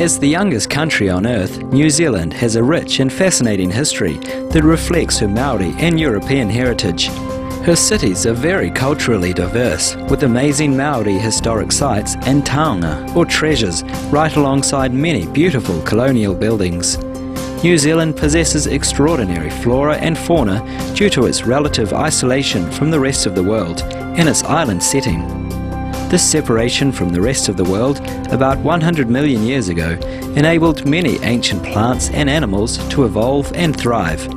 As the youngest country on Earth, New Zealand has a rich and fascinating history that reflects her Maori and European heritage. Her cities are very culturally diverse, with amazing Maori historic sites and taonga, or treasures, right alongside many beautiful colonial buildings. New Zealand possesses extraordinary flora and fauna due to its relative isolation from the rest of the world and its island setting. This separation from the rest of the world about 100 million years ago enabled many ancient plants and animals to evolve and thrive.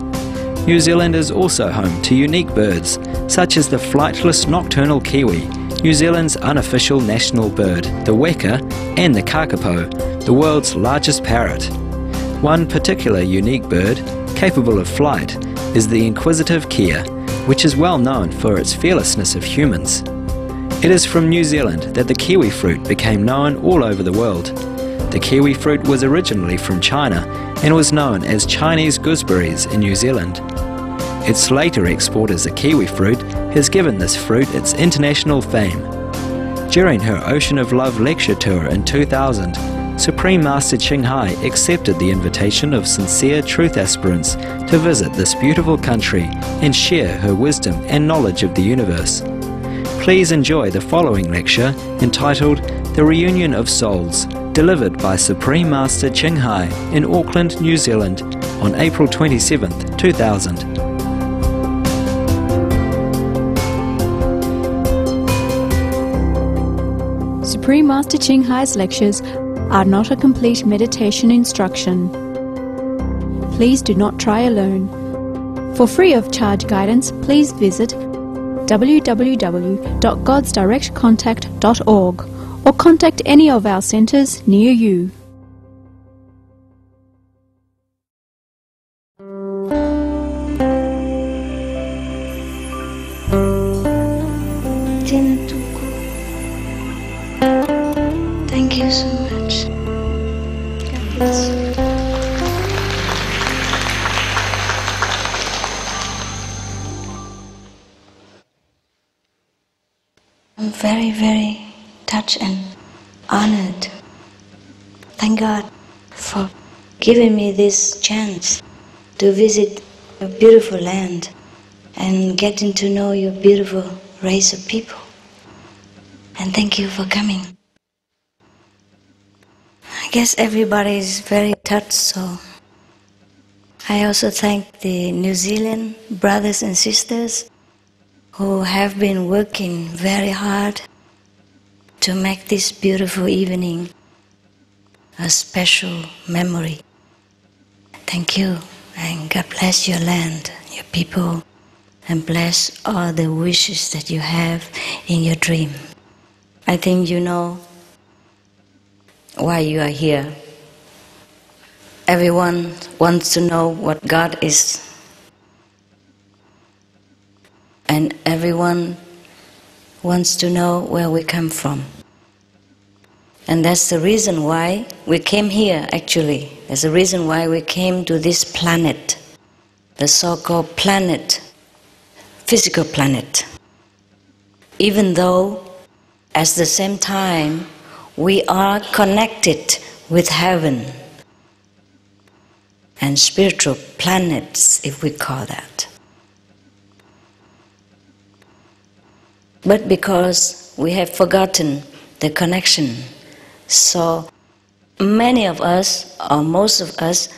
New Zealand is also home to unique birds, such as the flightless nocturnal kiwi, New Zealand's unofficial national bird, the weka, and the kakapo, the world's largest parrot. One particular unique bird, capable of flight, is the inquisitive kea, which is well known for its fearlessness of humans. It is from New Zealand that the kiwi fruit became known all over the world. The kiwi fruit was originally from China and was known as Chinese gooseberries in New Zealand. Its later export as a kiwi fruit has given this fruit its international fame. During her Ocean of Love lecture tour in 2000, Supreme Master Chinghai accepted the invitation of sincere truth aspirants to visit this beautiful country and share her wisdom and knowledge of the universe. Please enjoy the following lecture entitled The Reunion of Souls, delivered by Supreme Master Chinghai in Auckland, New Zealand on April 27, 2000. Supreme Master Chinghai's lectures are not a complete meditation instruction. Please do not try alone. For free of charge guidance, please visit www.godsdirectcontact.org or contact any of our centres near you. Thank you so much. God bless you. I'm very, very touched and honored. Thank God for giving me this chance to visit a beautiful land and getting to know your beautiful race of people. And thank you for coming. I guess everybody is very touched, so I also thank the New Zealand brothers and sisters who have been working very hard to make this beautiful evening a special memory. Thank you, and God bless your land, your people, and bless all the wishes that you have in your dream. I think you know why you are here. Everyone wants to know what God is. And everyone wants to know where we come from. And that's the reason why we came here, actually. That's the reason why we came to this planet, the so-called planet, physical planet. Even though, at the same time, we are connected with heaven and spiritual planets, if we call that. But because we have forgotten the connection, so many of us, or most of us,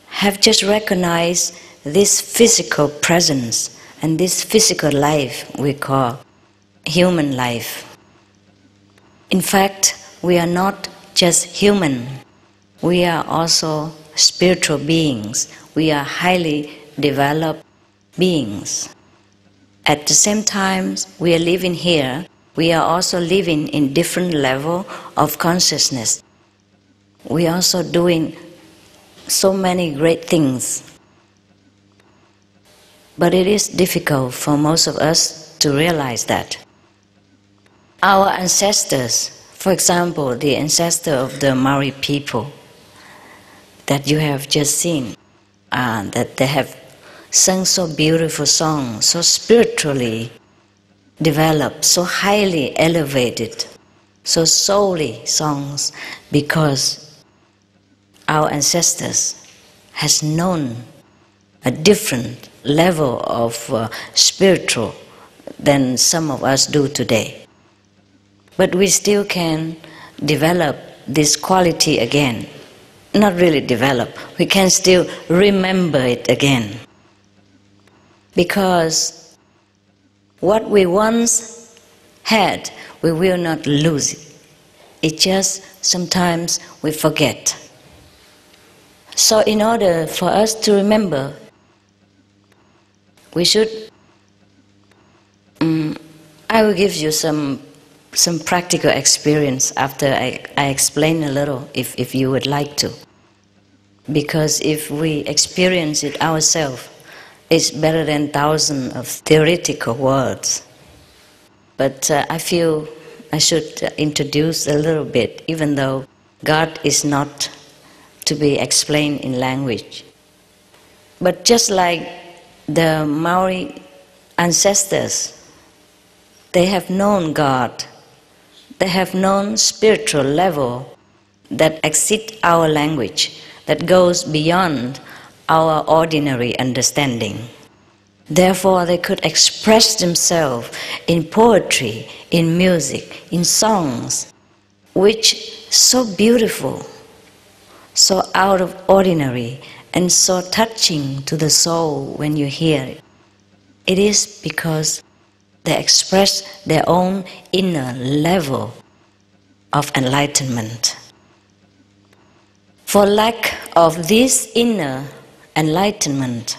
have just recognized this physical presence and this physical life we call human life. In fact, we are not just human. We are also spiritual beings. We are highly developed beings. At the same time, we are living here. We are also living in different level of consciousness. We are also doing so many great things. But it is difficult for most of us to realize that. Our ancestors, for example, the ancestor of the Maori people that you have just seen, that they have sung so beautiful songs, so spiritually developed, so highly elevated, so soully songs, because our ancestors has known a different level of spiritual than some of us do today. But we still can develop this quality again. Not really develop, we can still remember it again. Because what we once had, we will not lose it. It just sometimes we forget. So in order for us to remember, we should, I will give you some practical experience after I explain a little, if you would like to. Because if we experience it ourselves, it's better than thousands of theoretical words. But I feel I should introduce a little bit, even though God is not to be explained in language. But just like the Maori ancestors, they have known God. They have known spiritual level that exceeds our language, that goes beyond our ordinary understanding. Therefore, they could express themselves in poetry, in music, in songs, which so beautiful, so out of ordinary, and so touching to the soul when you hear it. It is because they express their own inner level of enlightenment. For lack of this inner enlightenment,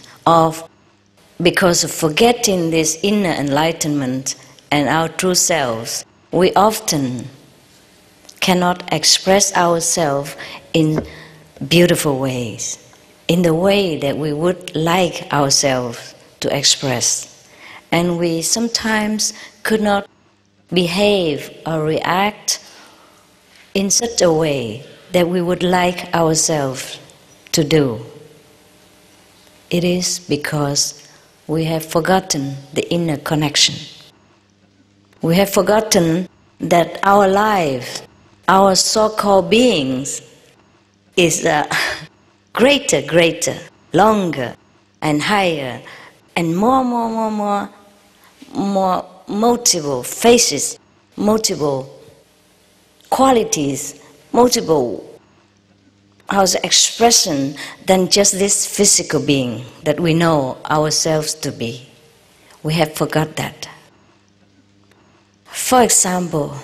because of forgetting this inner enlightenment and our true selves, we often cannot express ourselves in beautiful ways, in the way that we would like ourselves to express. And we sometimes could not behave or react in such a way that we would like ourselves to do. It is because we have forgotten the inner connection. We have forgotten that our life, our so-called beings, is greater, longer, and higher, and more multiple faces, multiple qualities, multiple expression than just this physical being that we know ourselves to be. We have forgot that. For example,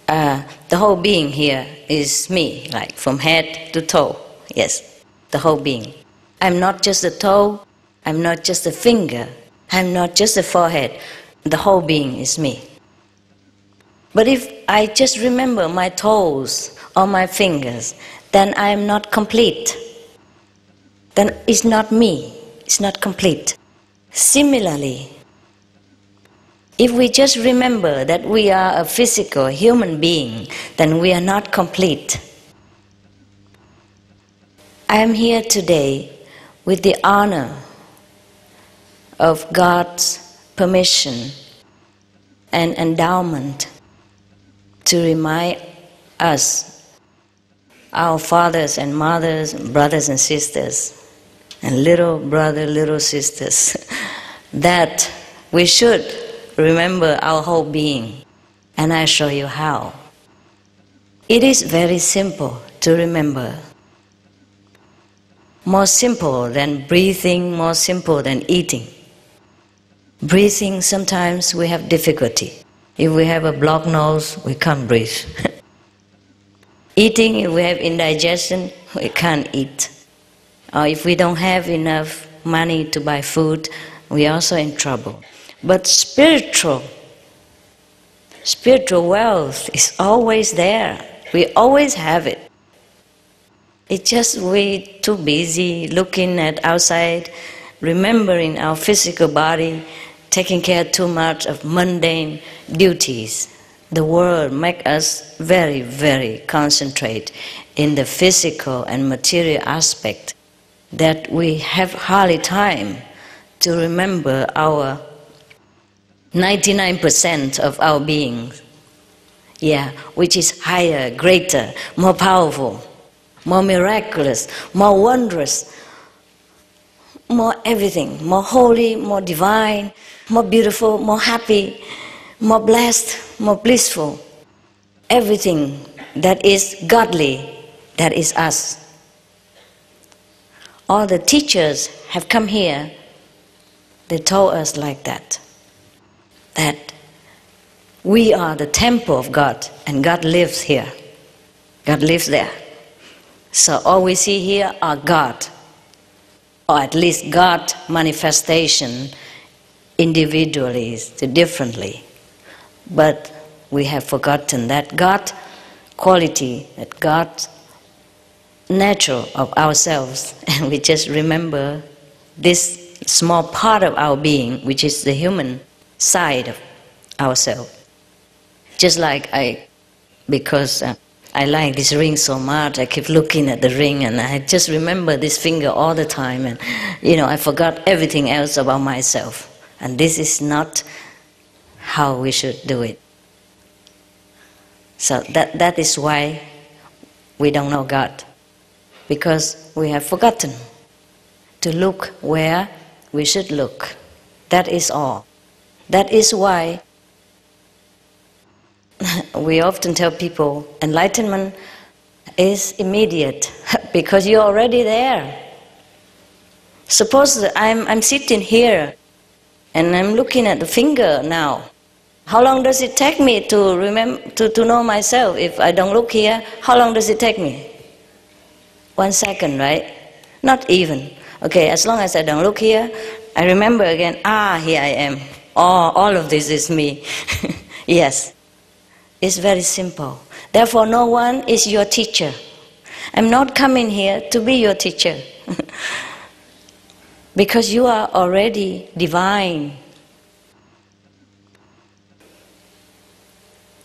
the whole being here is me, like from head to toe. Yes, the whole being. I'm not just a toe, I'm not just a finger, I'm not just a forehead. The whole being is me. But if I just remember my toes or my fingers, then I am not complete. Then it's not me, it's not complete. Similarly, if we just remember that we are a physical human being, then we are not complete. I am here today with the honor of God's permission and endowment to remind us, our fathers and mothers, brothers and sisters, and little brothers, little sisters, that we should remember our whole being. And I show you how. It is very simple to remember. More simple than breathing, more simple than eating. Breathing, sometimes we have difficulty. If we have a blocked nose, we can't breathe. Eating, if we have indigestion, we can't eat. Or if we don't have enough money to buy food, we're also in trouble. But spiritual wealth is always there. We always have it. It's just we too busy looking at outside, remembering our physical body, taking care too much of mundane duties. The world makes us very, very concentrate in the physical and material aspect that we have hardly time to remember our 99% of our being. Yeah, which is higher, greater, more powerful, more miraculous, more wondrous, more everything, more holy, more divine, more beautiful, more happy, more blessed, more blissful. Everything that is godly, that is us. All the teachers have come here, they told us like that we are the temple of God and God lives here. God lives there. So all we see here are God, or at least God manifestation individually, differently. But we have forgotten that God quality, that God nature of ourselves, and we just remember this small part of our being, which is the human side of ourselves. Just like because I like this ring so much, I keep looking at the ring and I just remember this finger all the time, and I forgot everything else about myself. And this is not how we should do it. So that is why we don't know God, because we have forgotten to look where we should look. That is all. That is why we often tell people enlightenment is immediate because you're already there. Suppose that I'm sitting here and I'm looking at the finger now. How long does it take me to remember to know myself? If I don't look here, how long does it take me? 1 second, right? Not even. Okay, as long as I don't look here, I remember again, here I am. All of this is me. Yes. It's very simple. Therefore, no one is your teacher. I'm not coming here to be your teacher. Because you are already divine.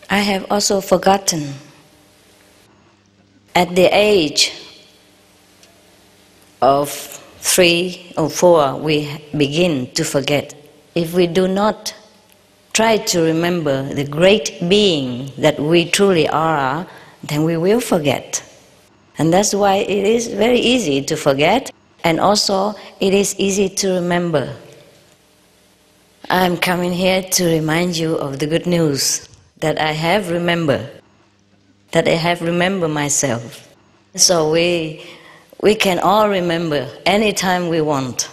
I have also forgotten. At the age of 3 or 4, we begin to forget. If we do not try to remember the great being that we truly are, then we will forget. And that's why it is very easy to forget, and also it is easy to remember. I'm coming here to remind you of the good news that I have remembered, that I have remembered myself. So we can all remember anytime we want.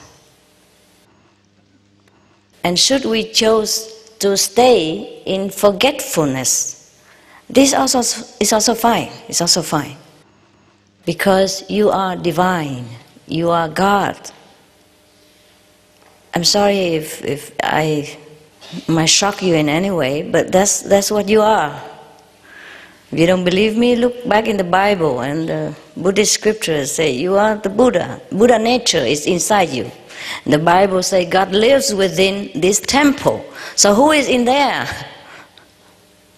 And should we choose to stay in forgetfulness, this also is also fine. It's also fine. Because you are divine. You are God. I'm sorry if I might shock you in any way, but that's what you are. If you don't believe me, look back in the Bible, and the Buddhist scriptures say you are the Buddha. Buddha nature is inside you. And the Bible says God lives within this temple. So who is in there?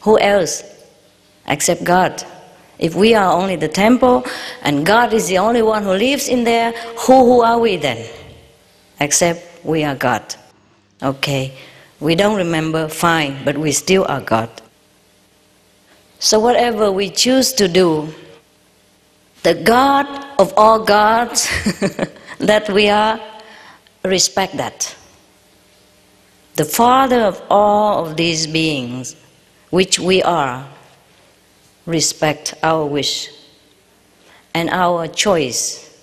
Who else except God? If we are only the temple and God is the only one who lives in there, who are we then? Except we are God. Okay, we don't remember, fine, but we still are God. So whatever we choose to do, the God of all gods that we are, respect that. The Father of all of these beings, which we are, respect our wish and our choice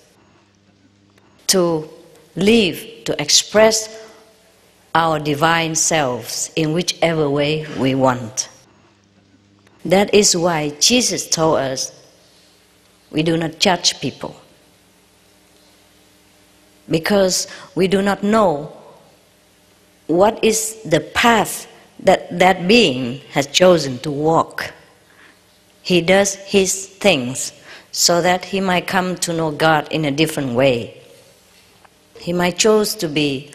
to live, to express our divine selves in whichever way we want. That is why Jesus told us we do not judge people. Because we do not know what is the path that being has chosen to walk. He does his things so that he might come to know God in a different way. He might choose to be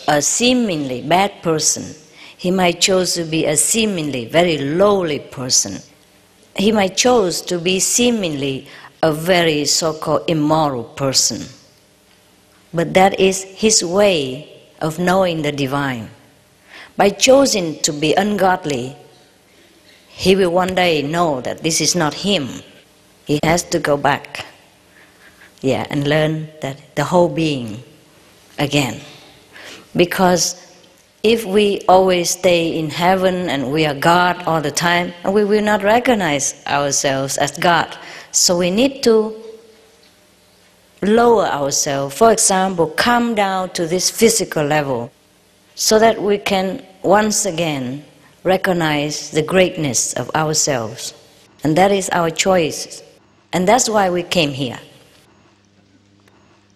a seemingly bad person. He might choose to be a seemingly very lowly person. He might choose to be seemingly a very so-called immoral person. But that is his way of knowing the divine. By choosing to be ungodly, he will one day know that this is not him. He has to go back, and learn that the whole being again. Because if we always stay in heaven and we are God all the time, we will not recognize ourselves as God. So we need to lower ourselves. For example, come down to this physical level so that we can once again recognize the greatness of ourselves. And that is our choice. And that's why we came here.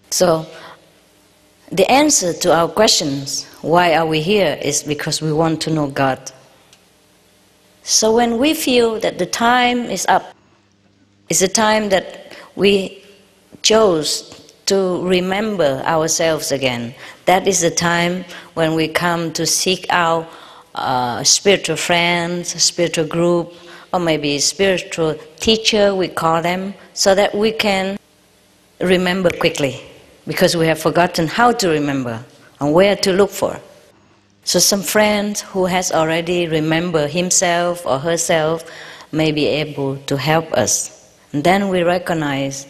So the answer to our questions, why are we here, is because we want to know God. So when we feel that the time is up, it's the time that we chose to remember ourselves again. That is the time when we come to seek out spiritual friends, spiritual group, or maybe spiritual teacher, we call them, so that we can remember quickly, because we have forgotten how to remember and where to look for. So some friend who has already remembered himself or herself may be able to help us. And then we recognize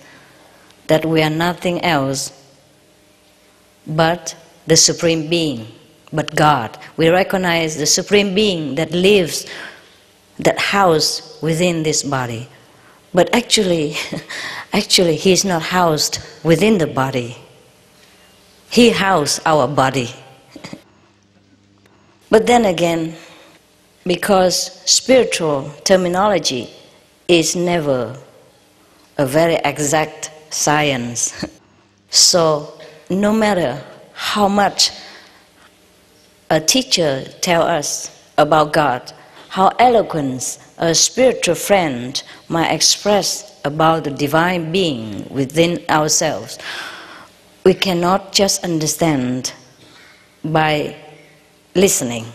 that we are nothing else but the Supreme Being, but God. We recognize the Supreme Being that lives, that house within this body. But actually He is not housed within the body. He houses our body. But then again, because spiritual terminology is never a very exact science, so no matter how much a teacher tells us about God, how eloquent a spiritual friend might express about the divine being within ourselves, we cannot just understand by listening.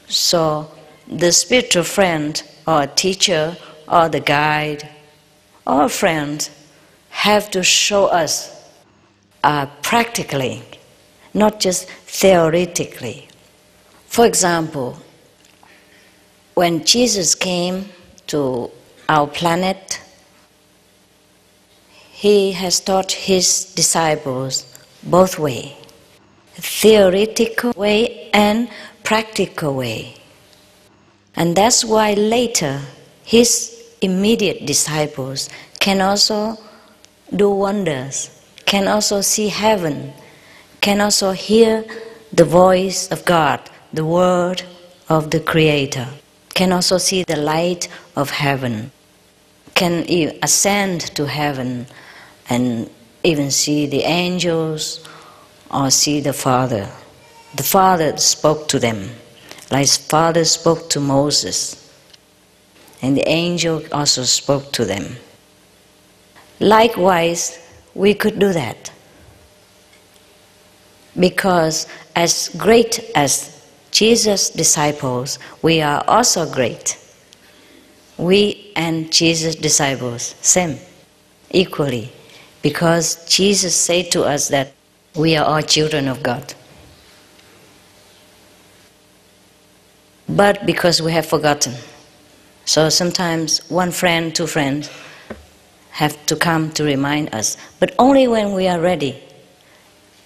So the spiritual friend or a teacher or the guide or a friend have to show us practically, not just theoretically. For example, when Jesus came to our planet, He has taught His disciples both ways, theoretical way and practical way. And that's why later His immediate disciples can also do wonders, can also see heaven, can also hear the voice of God, the word of the Creator, can also see the light of heaven, can ascend to heaven and even see the angels or see the Father. The Father spoke to them, like Father spoke to Moses, and the angel also spoke to them. Likewise, we could do that, because as great as Jesus' disciples, we are also great. We and Jesus' disciples, same, equally, because Jesus said to us that we are all children of God. But because we have forgotten, so sometimes one friend, two friends have to come to remind us, but only when we are ready,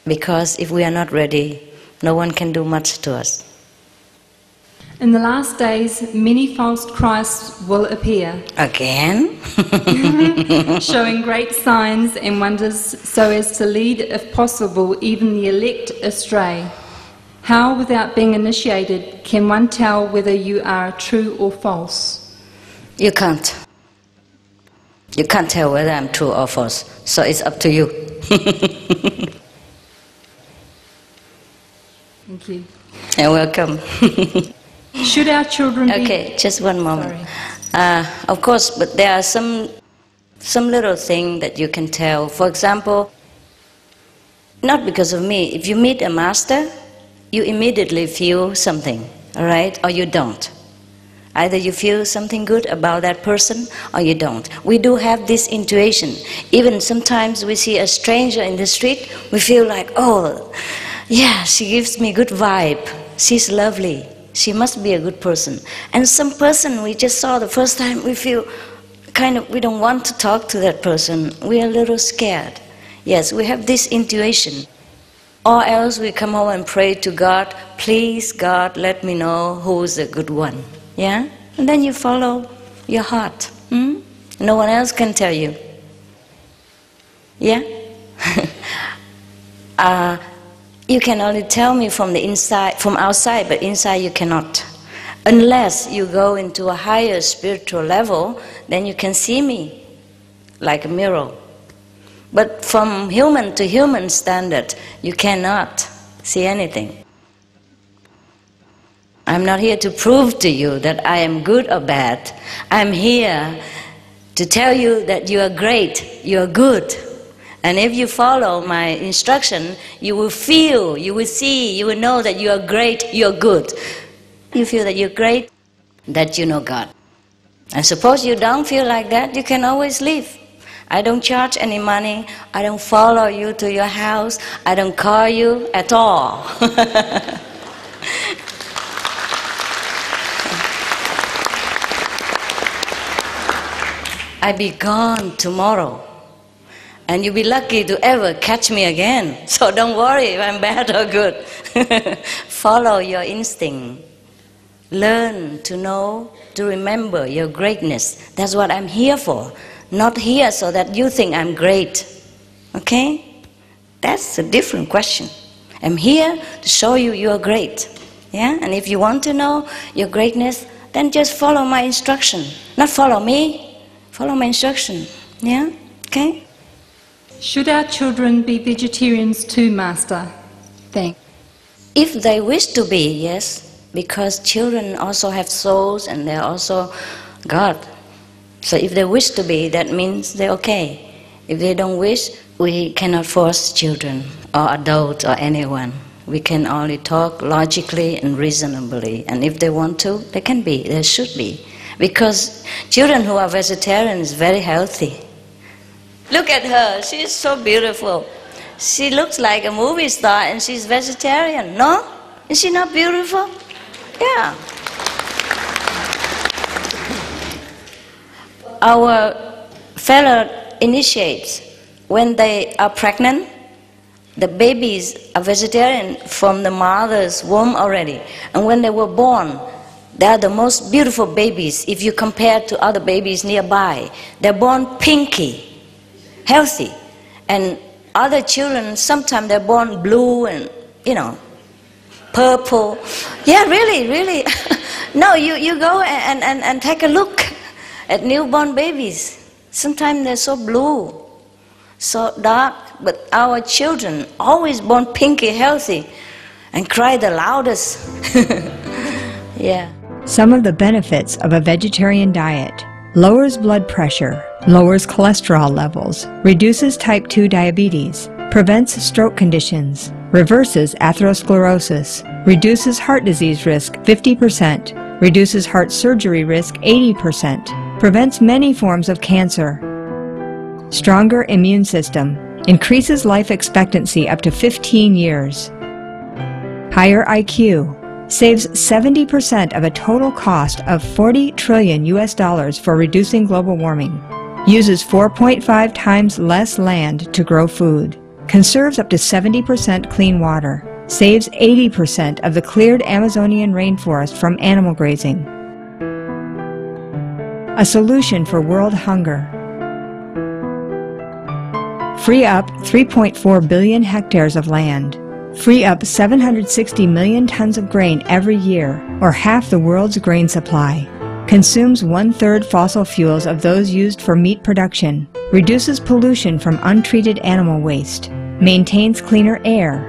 because if we are not ready, no one can do much to us. In the last days, many false Christs will appear. Again? Showing great signs and wonders so as to lead, if possible, even the elect astray. How, without being initiated, can one tell whether you are true or false? You can't. You can't tell whether I'm true or false, so it's up to you. Thank you. You're welcome. Should our children be... Okay, just one moment. Sorry. Of course, but there are some little thing that you can tell. For example, not because of me. If you meet a master, you immediately feel something, all right, or you don't. Either you feel something good about that person or you don't. We do have this intuition. Even sometimes we see a stranger in the street, we feel like, oh, yeah, she gives me good vibe. She's lovely. She must be a good person. And some person we just saw the first time, we feel we don't want to talk to that person. We are a little scared. Yes, we have this intuition. Or else we come home and pray to God, please God, let me know who's a good one. Yeah? And then you follow your heart. No one else can tell you. Yeah? You can only tell me from the inside, from outside, but inside you cannot. Unless you go into a higher spiritual level, then you can see me like a mirror. But from human to human standard, you cannot see anything. I'm not here to prove to you that I am good or bad. I'm here to tell you that you are great, you are good. And if you follow my instruction, you will feel, you will see, you will know that you are great, you are good. You feel that you're great, that you know God. And suppose you don't feel like that, you can always leave. I don't charge any money, I don't follow you to your house, I don't call you at all. I'll be gone tomorrow. And you'll be lucky to ever catch me again. So don't worry if I'm bad or good. Follow your instinct. Learn to know, to remember your greatness. That's what I'm here for. Not here so that you think I'm great. Okay? That's a different question. I'm here to show you you are great. Yeah? And if you want to know your greatness, then just follow my instruction. Not follow me. Follow my instruction. Yeah? Okay? Should our children be vegetarians too, Master? Thanks. If they wish to be, yes. Because children also have souls and they're also God. So if they wish to be, that means they're okay. If they don't wish, we cannot force children or adults or anyone. We can only talk logically and reasonably. And if they want to, they can be, they should be. Because children who are vegetarian is very healthy. Look at her, she is so beautiful. She looks like a movie star and she's vegetarian, no? Is she not beautiful? Yeah. Our fellow initiates, when they are pregnant, the babies are vegetarian from the mother's womb already. And when they were born, they are the most beautiful babies if you compare to other babies nearby. They're born pinky, healthy. And other children, sometimes they're born blue and, purple. Yeah, really, really. No, you go and take a look at newborn babies. Sometimes they're so blue, so dark, but our children always born pinky, healthy, and cry the loudest. Yeah. Some of the benefits of a vegetarian diet: lowers blood pressure, lowers cholesterol levels, reduces type 2 diabetes, prevents stroke conditions, reverses atherosclerosis, reduces heart disease risk 50%, reduces heart surgery risk 80%, prevents many forms of cancer. Stronger immune system, increases life expectancy up to 15 years. Higher IQ, saves 70% of a total cost of $40 trillion for reducing global warming. Uses 4.5 times less land to grow food. Conserves up to 70% clean water. Saves 80% of the cleared Amazonian rainforest from animal grazing. A solution for world hunger. Free up 3.4 billion hectares of land. Free up 760 million tons of grain every year, or half the world's grain supply. Consumes 1/3 fossil fuels of those used for meat production. Reduces pollution from untreated animal waste. Maintains cleaner air.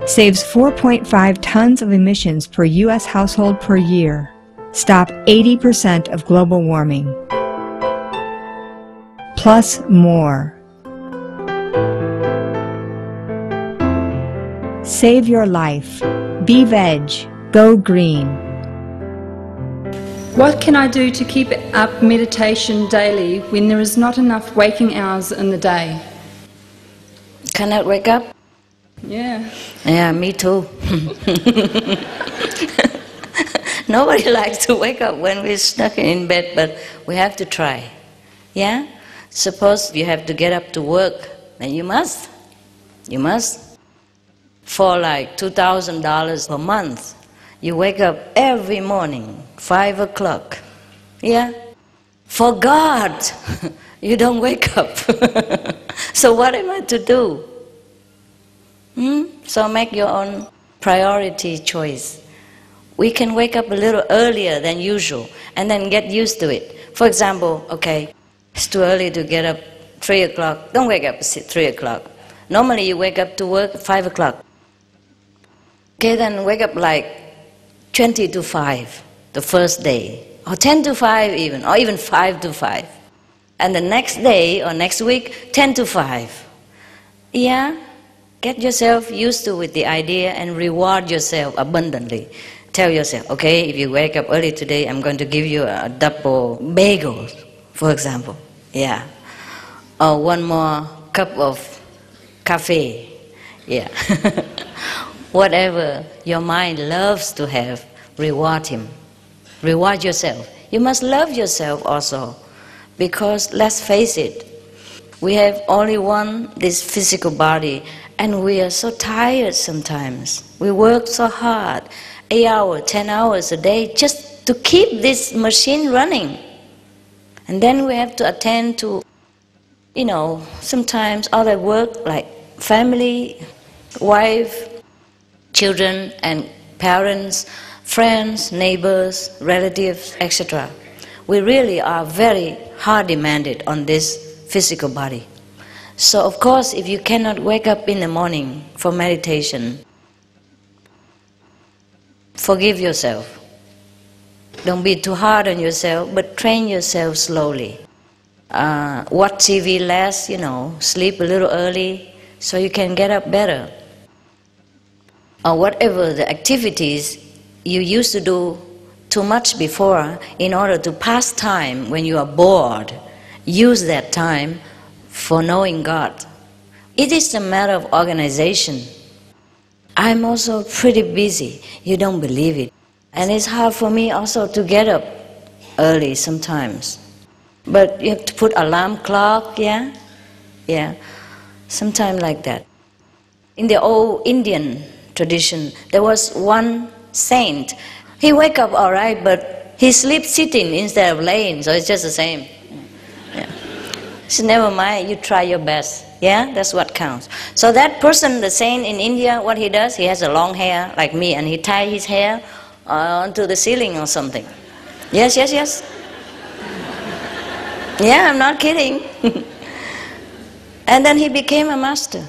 Saves 4.5 tons of emissions per U.S. household per year. Stop 80% of global warming. Plus more. Save your life. Be veg. Go green. What can I do to keep up meditation daily when there is not enough waking hours in the day? Cannot wake up? Yeah. Yeah, me too. Nobody likes to wake up when we're stuck in bed, but we have to try. Yeah? Suppose you have to get up to work, then you must. You must. For like $2,000 per month, you wake up every morning, 5 o'clock. Yeah? For God, you don't wake up. So what am I to do? So make your own priority choice. We can wake up a little earlier than usual and then get used to it. For example, okay, it's too early to get up 3 o'clock. Don't wake up at 3 o'clock. Normally you wake up to work at 5 o'clock. Okay, then wake up like 20 to 5 the first day, or 10 to 5 even, or even 5 to 5. And the next day or next week, 10 to 5. Yeah? Get yourself used to with the idea and reward yourself abundantly. Tell yourself, okay, if you wake up early today, I'm going to give you a double bagel, for example. Yeah. Or one more cup of coffee. Yeah. Whatever your mind loves to have, reward him. Reward yourself. You must love yourself also. Because let's face it, we have only this physical body, and we are so tired sometimes. We work so hard, 8 hours, 10 hours a day, just to keep this machine running. And then we have to attend to, sometimes other work like family, wife, children and parents, friends, neighbors, relatives, etc. We really are very hard demanded on this physical body. So of course, if you cannot wake up in the morning for meditation, forgive yourself. Don't be too hard on yourself, but train yourself slowly. Watch TV less, sleep a little early so you can get up better. Or whatever the activities you used to do too much before in order to pass time when you are bored, use that time for knowing God. It is a matter of organization. I'm also pretty busy. You don't believe it. And it's hard for me also to get up early sometimes. But you have to put alarm clock, yeah? Yeah, sometimes like that. In the old Indian tradition, there was one saint. He wake up all right, but he sleeps sitting instead of laying, so it's just the same. Yeah. So never mind, you try your best. Yeah, that's what counts. So that person, the saint in India, what he does, he has a long hair like me, and he ties his hair onto the ceiling or something. Yes, yes, yes. Yeah, I'm not kidding. And then he became a master.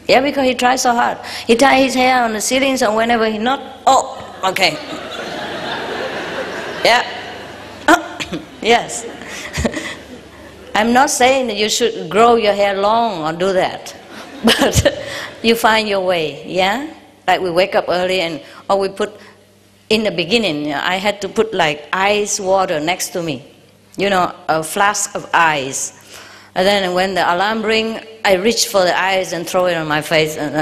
Yeah, because he tried so hard. He tied his hair on the ceiling, so whenever he not, oh, okay. Yeah. Yes. I'm not saying that you should grow your hair long or do that, but you find your way, yeah? Like we wake up early or we put, in the beginning, I had to put like ice water next to me, a flask of ice. And then when the alarm rings, I reach for the ice and throw it on my face, and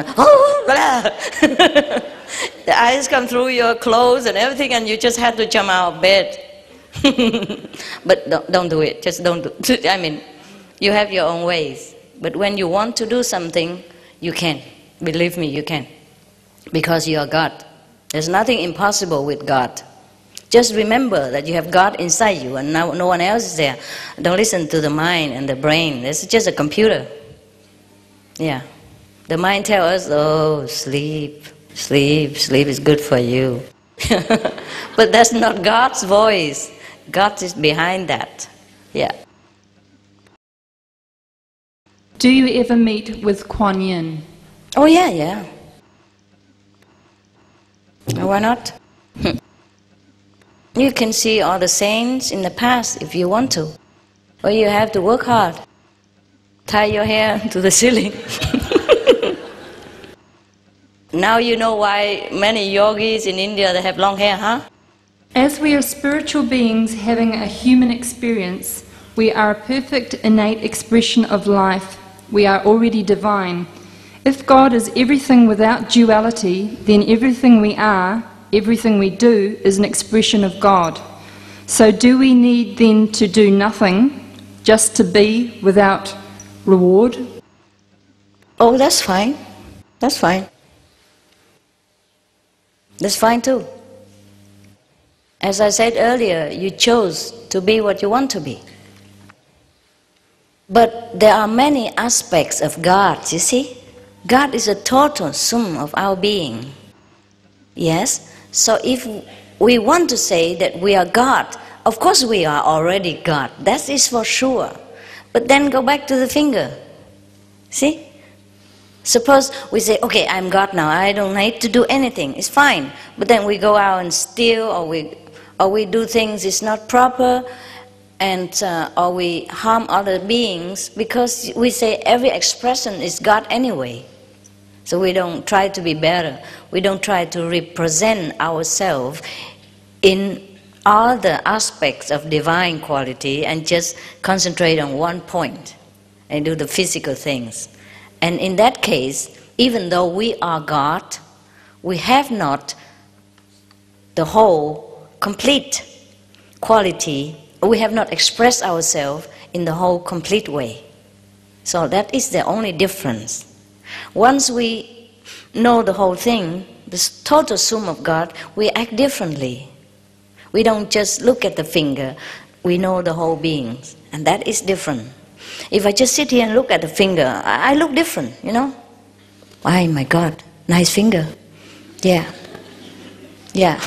the ice come through your clothes and everything, and you just have to jump out of bed. But don't do it. Just don't do. I mean, you have your own ways. But when you want to do something, you can. Believe me, you can. Because you are God. There's nothing impossible with God. Just remember that you have God inside you and no one else is there. Don't listen to the mind and the brain. It's just a computer. Yeah. The mind tells us, oh, sleep, sleep, sleep is good for you. But that's not God's voice. God is behind that. Yeah. Do you ever meet with Kuan Yin? Oh, yeah, yeah. Why not? You can see all the saints in the past if you want to. Or you have to work hard. Tie your hair to the ceiling. Now you know why many yogis in India, they have long hair, huh? As we are spiritual beings having a human experience, we are a perfect innate expression of life. We are already divine. If God is everything without duality, then everything we are everything we do is an expression of God. So do we need then to do nothing, just to be without reward? Oh, that's fine. That's fine. That's fine too. As I said earlier, you chose to be what you want to be. But there are many aspects of God, you see. God is a total sum of our being. Yes? So if we want to say that we are God, of course we are already God. That is for sure. But then go back to the finger. See? Suppose we say, okay, I'm God now, I don't need to do anything, it's fine. But then we go out and steal, or we do things it's not proper, and or we harm other beings, because we say every expression is God anyway. So we don't try to be better. We don't try to represent ourselves in all the aspects of divine quality and just concentrate on one point and do the physical things. And in that case, even though we are God, we have not the whole complete quality. We have not expressed ourselves in the whole complete way. So that is the only difference. Once we know the whole thing, the total sum of God, we act differently. We don't just look at the finger, we know the whole beings, and that is different. If I just sit here and look at the finger, I look different, you know. Oh my God, nice finger. Yeah. Yeah.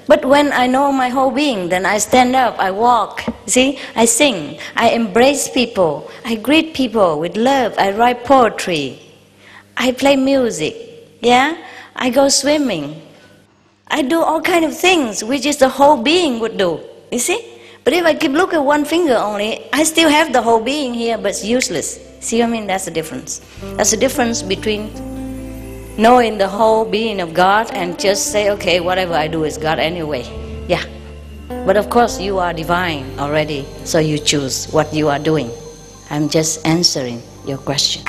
But when I know my whole being, then I stand up, I walk, see, I sing, I embrace people, I greet people with love, I write poetry, I play music, yeah, I go swimming. I do all kind of things which is the whole being would do, you see. But if I keep looking at one finger only, I still have the whole being here, but it's useless. See what I mean? That's the difference. That's the difference between knowing the whole being of God and just say, okay, whatever I do is God anyway. Yeah. But of course you are divine already, so you choose what you are doing. I'm just answering your question.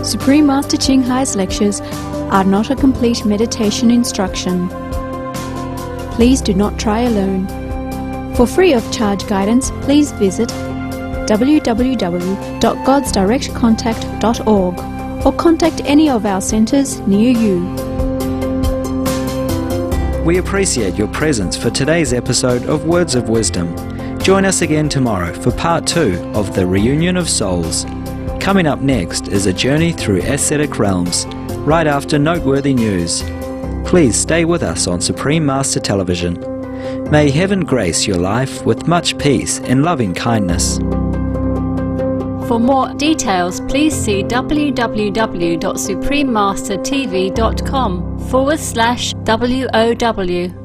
Supreme Master Chinghai's lectures are not a complete meditation instruction. Please do not try alone. For free of charge guidance, please visit www.godsdirectcontact.org or contact any of our centres near you. We appreciate your presence for today's episode of Words of Wisdom. Join us again tomorrow for part 2 of the Reunion of Souls. Coming up next is a journey through ascetic realms, right after noteworthy news. Please stay with us on Supreme Master Television. May heaven grace your life with much peace and loving kindness. For more details, please see www.suprememastertv.com/WOW.